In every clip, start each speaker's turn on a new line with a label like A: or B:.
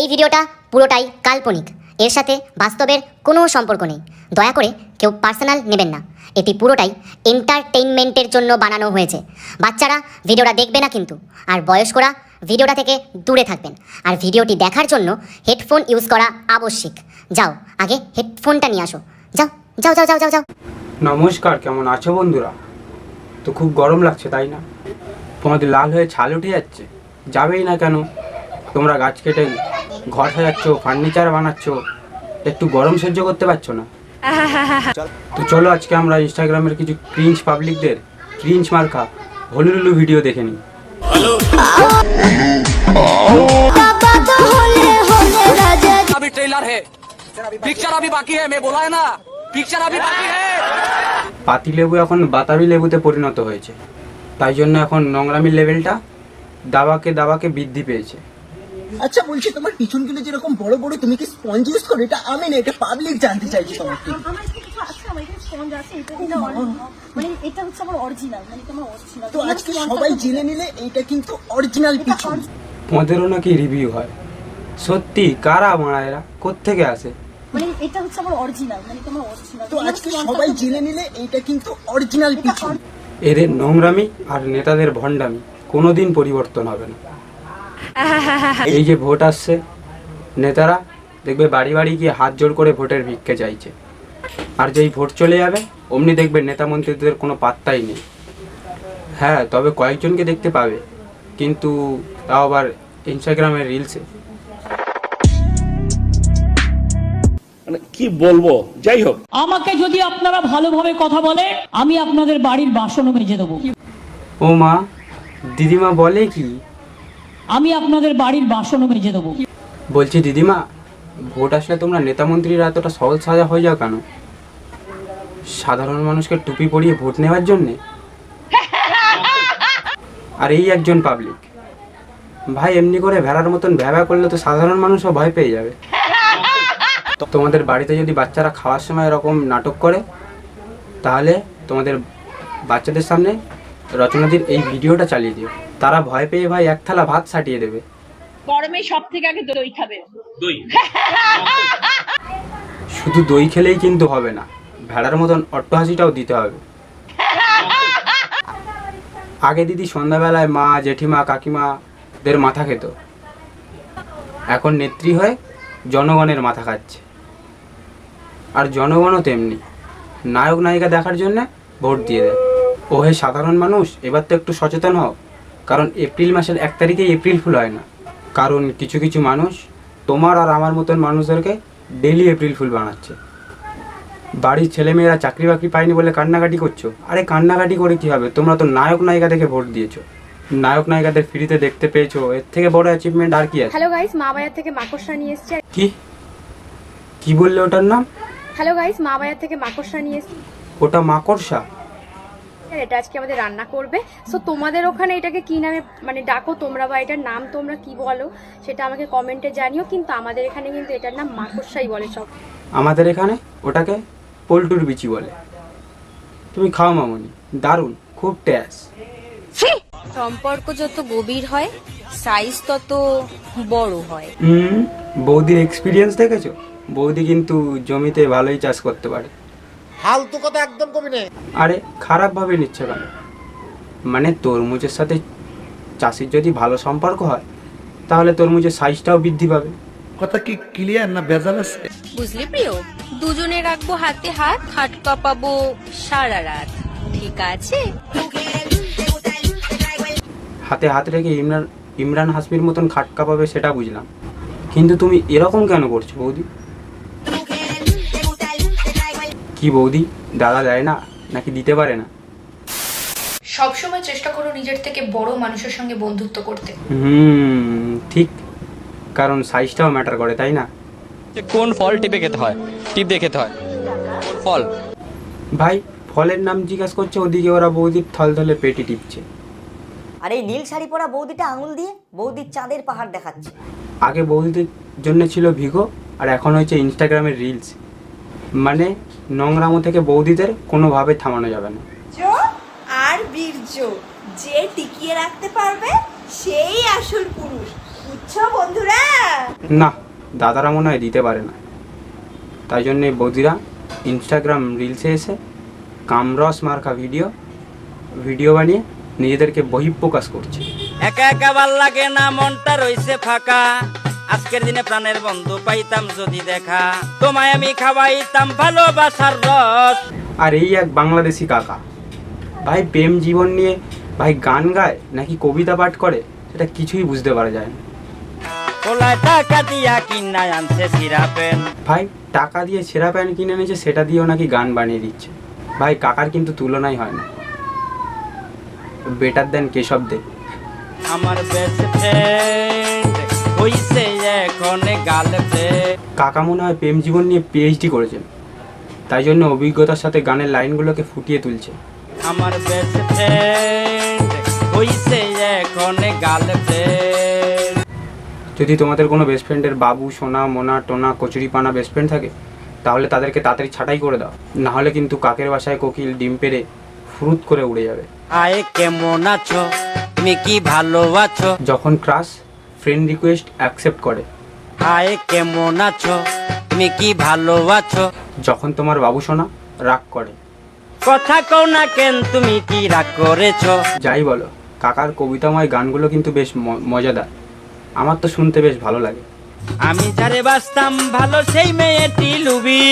A: এই ভিডিওটা পুরোটাই কাল্পনিক, এর সাথে বাস্তবের কোনো সম্পর্ক নেই। দয়া করে কেউ পার্সোনাল নেবেন না। এটি পুরোটাই এন্টারটেইনমেন্টের জন্য বানানো হয়েছে। বাচ্চারা ভিডিওটা দেখবে না কিন্তু, আর বয়স্করা ভিডিওটা থেকে দূরে থাকবেন। আর ভিডিওটি দেখার জন্য হেডফোন ইউজ করা আবশ্যিক। যাও, আগে হেডফোনটা নিয়ে আসো। যাও যাও যাও যাও যাও যাও।
B: নমস্কার, কেমন আছো বন্ধুরা? তো খুব গরম লাগছে তাই না? তোমাদের লাল হয়ে ছাল উঠে যাচ্ছে, যাবেই না কেন? তোমরা গাছ কেটে ঘর সাজাচ্ছ, ফার্নিচার বানাচ্ছ, একটু গরম সহ্য করতে পারছো না? তো চলো আজকে আমরা ইনস্টাগ্রামের কিছু ক্রিঞ্জ পাবলিকদের ক্রিঞ্জ মার্কা হলুলুলু ভিডিও দেখে নিই।
C: अभी ट्रेलर है, पिक्चर अभी बाकी है, मैं बोला है ना, पिक्चर अभी बाकी है।
B: পাতি লেবু এখন বাতাবি লেবুতে পরিণত হয়েছে, তাই জন্য এখন নোংরামির লেভেলটা দাবাকে বৃদ্ধি পেয়েছে।
D: আচ্ছা বলছি, তোমার পিছনগুলো যেরকম বড় বড়, তুমি কি স্পঞ্জ ইউজ করো? এটা আমি না, এটা পাবলিক জানতে চাইছি তোমার থেকে।
E: আমার কাছে কিছু আছে, আমার এখানে স্পঞ্জ আছে, এটা মানে এটা হচ্ছে আমার অরিজিনাল, মানে এটা আমার অরিজিনাল।
D: তো আজকে সবাই জেনে নিলে এটা কিন্তু অরিজিনাল পিছন।
B: তোমাদেরও নাকি রিভিউ হয়? সত্যি? কারা মারা এরা, কোত্থেকে আসে?
E: মানে এটা হচ্ছে আমার অরিজিনাল, মানে এটা আমার অরিজিনাল।
D: তো আজকে সবাই জেনে নিলে এটা কিন্তু অরিজিনাল পিছন।
B: এদের নোংরামি আর নেতাদের ভণ্ডামি কোনোদিন পরিবর্তন হবে না। এই যে ভোট আসছে, নেতারা দেখবে বাড়ি বাড়ি গিয়ে হাত জোড় করে ভোটের ভিক্ষে চাইছে, আর যেই ভোট চলে যাবে অমনি দেখবে নেতা মন্ত্রীদের কোনো পাত্তাই নেই। হ্যাঁ, তবে কয়েকজনকে দেখতে পাবে, কিন্তু তাও আবার ইনস্টাগ্রামের রিলসে।
F: মানে কি বলবো, যাই হোক।
G: আমাকে যদি আপনারা ভালোভাবে কথা বলে, আমি আপনাদের বাড়ির বাসনও মেজে দেবো।
B: ও মা, দিদিমা বলে কি?
G: আমি আপনাদের বাড়ির বাসনও মেজে দেবো।
B: বলছি দিদিমা, ভোট আসলে তোমরা নেতা মন্ত্রীরা এতটা সহজ সাজা হয়ে যাও কেন? সাধারণ মানুষকে টুপি পরিয়ে ভোট নেওয়ার জন্যে? আর এই একজন পাবলিক ভাই এমনি করে ভেড়ার মতন ভ্যাবা করলে তো সাধারণ মানুষও ভয় পেয়ে যাবে। তোমাদের বাড়িতে যদি বাচ্চারা খাওয়ার সময় এরকম নাটক করে, তাহলে তোমাদের বাচ্চাদের সামনে রচনাদির এই ভিডিওটা চালিয়ে দিও। তারা ভয় পেয়ে ভাই এক থালা ভাত সাটিয়ে দেবে।
G: গরমে সব থেকে আগে দই খাবে।
F: দই
B: শুধু দই খেলেই কিন্তু হবে না, ভেড়ার মতন অট্টহাসিটাও দিতে হবে। আগে দিদি সন্ধ্যাবেলায় মা, জেঠিমা, কাকিমাদের মাথা খেত, এখন নেত্রী হয়ে জনগণের মাথা খাচ্ছে। আর জনগণও তেমনি নায়ক নায়িকা দেখার জন্য ভোট দিয়ে দেয়। ও হে সাধারণ মানুষ, এবার তো একটু সচেতন হও, কারণ এপ্রিল মাসের 1 তারিখেই এপ্রিল ফুল হয় না। কারণ কিছু কিছু মানুষ তোমার আর আমার মতন মানুষদেরকে ডেলি এপ্রিল ফুল বানাচ্ছে। বাড়ির ছেলেমেয়েরা চাকরি বাকরি পায়নি বলে কান্নাকাটি করছো। আরে কান্নাকাটি করে কি হবে? তোমরা তো নায়ক নায়িকা দেখে ভোট দিয়েছো, নায়ক নায়িকাদের ফ্রিতে দেখতে পেয়েছো, এর থেকে বড় অ্যাচিভমেন্ট আর কি আছে?
H: হ্যালো গাইস, মা বাজার থেকে মাকড়সা নিয়ে এসেছি।
B: কি বললে ওটার নাম?
H: হ্যালো গাইস, মা বাজার থেকে মাকড়সা নিয়ে এসেছি।
B: ওটা মাকড়সা?
H: এটা আজকে আমাদের রান্না করবে। সো তোমাদের ওখানে এটাকে কি নামে মানে ডাকো তোমরা, বা এটার নাম তোমরা কি বলো সেটা আমাকে কমেন্টে জানিও। কিন্তু আমাদের এখানে কিন্তু এটার নাম মাকড়সাই বলে সব।
B: আমাদের এখানে ওটাকে পল্টুর বিচি বলে। তুমি খাও মামনি, দারুণ, খুব টেস্ট।
I: সম্পর্ক যত গভীর হয়, সাইজ তত বড় হয়।
B: বৌদির এক্সপিরিয়েন্স দেখেছো? বৌদি কিন্তু জমিতে ভালোই চাষ করতে পারে।
D: ফালতু কথা একদম কবি না।
B: আরে খারাপ ভাবে নিচ্ছে কেন? মানে তরমুজের সাথে চাষির যদি ভালো সম্পর্ক হয়, তাহলে তরমুজের সাইজটাও বৃদ্ধি পাবে।
J: কথা কি ক্লিয়ার না ভেজাল আছে?
I: বুঝলি প্রিয়, দুজনে রাখবো হাতে হাত, হাট কাঁপাবো সারা রাত, ঠিক আছে?
B: হাতে হাত রেখে ইমরান হাসমির মতন খাটকা পাবে সেটা বুঝলাম, কিন্তু তুমি এরকম কেন করছো বৌদি? কি বৌদি, দাদা দেয় না নাকি দিতে পারে না?
K: সবসময় চেষ্টা করো নিজের থেকে বড় মানুষের সঙ্গে বন্ধুত্ব করতে।
B: ঠিক, কারণ সাইজটাও ম্যাটার করে, তাই না?
C: কোন ফল টিপে খেতে হয়, টিপ দিয়ে খেতে হয় ফল।
B: ভাই ফলের নাম জিজ্ঞাসা করছে, ওদিকে ওরা বৌদির থলথলে পেটি টিপছে।
A: আর এই নীল শাড়ি পরা বৌদিটা আঙুল দিয়ে বৌদির চাঁদের পাহাড় দেখাচ্ছে।
B: আগে বৌদিদের জন্য ছিল ভিগো, আর এখন হচ্ছে ইনস্টাগ্রামের রিলস। মানে নোংরামো থেকে বৌদিদের কোনোভাবে থামানো যাবে না।
E: আর বীর্য যে টিকিয়ে রাখতে পারবে সেই আসল পুরুষ। দিচ্ছ বন্ধুরা?
B: না, দাদারা মনে হয় দিতে পারে না, তাই জন্যে বৌদিরা ইনস্টাগ্রাম রিলসে এসে কামরস মার্কা ভিডিও বানিয়ে নিজেদেরকে বহিঃপ্রকাশ করছে।
C: একা একা ভাল লাগে না, মনটা রইছে ফাঁকা। আজকের দিনে প্রাণের বন্ধু পাইতাম যদি দেখা, তোমায় আমি খাওয়াইতাম ভালোবাসার রস।
B: আর এই এক বাংলাদেশি কাকা ভাই প্রেম জীবন নিয়ে ভাই গান গায় নাকি কবিতা পাঠ করে সেটা কিছুই বুঝতে পারা যায় না।
C: ওলায় টাকা দিয়া কিনা আনছে সিরা পেন।
B: ভাই টাকা দিয়ে ছেঁড়া প্যান্ট কিনে এনেছে, সেটা দিয়েও নাকি গান বানিয়ে দিচ্ছে। ভাই কাকার কিন্তু তুলনাই হয় না, বেটার দেন কেশব দে।
C: আমার বেস্ট ফ্রেন্ড হইছে এখন গার্লফ্রেন্ড।
B: কাকা মনে হয় প্রেম জীবন নিয়ে পিএইচডি করেছেন, তাই জন্য অভিজ্ঞতার সাথে গানের লাইনগুলোকে ফুটিয়ে তুলছে।
C: আমার বেস্ট ফ্রেন্ড হইছে এখন গার্লফ্রেন্ড।
B: যদি তোমাদের কোনো বেস্ট ফ্রেন্ডের বাবু, সোনা, মোনা, টোনা, কচুরি পানা বেস্ট ফ্রেন্ড থাকে, তাহলে তাদেরকে তাড়াতাড়ি ছাঁটাই করে দাও, না হলে কিন্তু কাকের বাসায় কোকিল ডিম পেড়ে ফুরুত করে উড়ে যাবে।
C: আয় কেমন আছো, তুমি কি ভালো আছো?
B: যখন ক্রাশ ফ্রেন্ড রিকোয়েস্ট অ্যাকসেপ্ট করে।
C: আয় কেমন আছো, তুমি কি ভালো আছো?
B: যখন তোমার বাবু সোনা রাগ করে।
C: কথা কও না কেন, তুমি কি রাগ করেছো?
B: যাই বলো, কাকার কবিতাময় গানগুলো কিন্তু বেশ মজাদার, আমার তো শুনতে বেশ ভালো লাগে।
C: আমি যারে বাসতাম ভালো সেই মেয়েটি লুবি,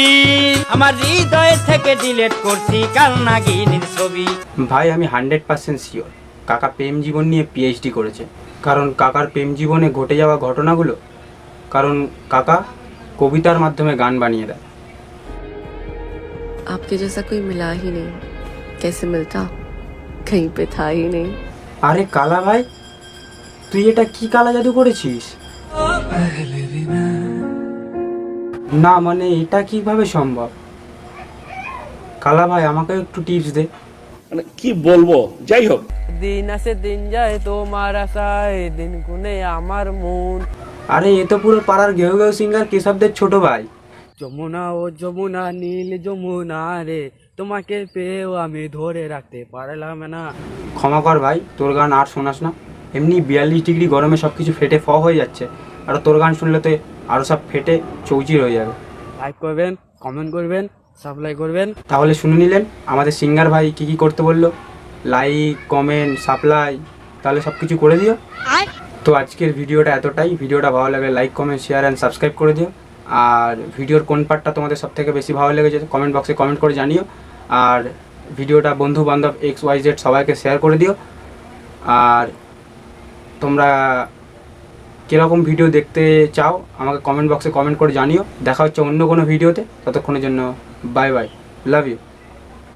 C: আমার হৃদয় থেকে ডিলিট করছি কাল নাগিনীর ছবি।
B: ভাই আমি 100% শিওর কাকা প্রেম জীবন নিয়ে পিএইচডি করেছে, কারণ কাকার প্রেম জীবনে ঘটে যাওয়া ঘটনাগুলো, কারণ কাকা কবিতার মাধ্যমে গান বানিয়ে দেয়।
L: आपके जैसा कोई मिला ही नहीं, कैसे मिलता, कहीं पे था ही नहीं।
B: আরে কালা ভাই, তুই এটা কি কালা জাদু করেছিস? না মানে এটা কিভাবে সম্ভব? কালা ভাই আমাকে একটু টিপস দে।
F: মানে কি বলবো, যাই হোক।
C: দিন আসে দিন যায় তোমার আশায়, দিন গুনে আমার মন।
B: আরে এ তো পুরো পাড়ার ঘেউ ঘেউ সিঙ্গার কেশবদের ছোট ভাই।
C: যমুনা ও যমুনা নীল যমুনা রে, তোমাকে পেয়েও আমি ধরে রাখতে পারলাম না।
B: ক্ষমা কর ভাই, তোর গান আর শোনাস না। এমনি 42 ডিগ্রি গরমে সব কিছু ফেটে হয়ে যাচ্ছে, আর তোর গান শুনলে তো আরও সব ফেটে চৌচির হয়ে যাবে।
C: লাইক করবেন, কমেন্ট করবেন, সাবস্ক্রাইব করবেন।
B: তাহলে শুনে নিলেন আমাদের সিঙ্গার ভাই কী কী করতে বললো, লাইক, কমেন্ট, সাপ্লাই, তাহলে সব কিছু করে দিও। তো আজকের ভিডিওটা এতটাই। ভিডিওটা ভালো লাগলে like, comment, share and subscribe করে দিও। আর ভিডিওর কোন পার্টটা তোমাদের সব থেকে বেশি ভালো লেগেছে কমেন্ট বক্সে কমেন্ট করে জানিও। আর ভিডিওটা বন্ধু বান্ধব XYZ সবাইকে শেয়ার করে দিও। আর তোমরা কীরকম ভিডিও দেখতে চাও আমাকে কমেন্ট বক্সে কমেন্ট করে জানিও। দেখা হচ্ছে অন্য কোনো ভিডিওতে, ততক্ষণের জন্য বাই বাই, লাভ ইউ।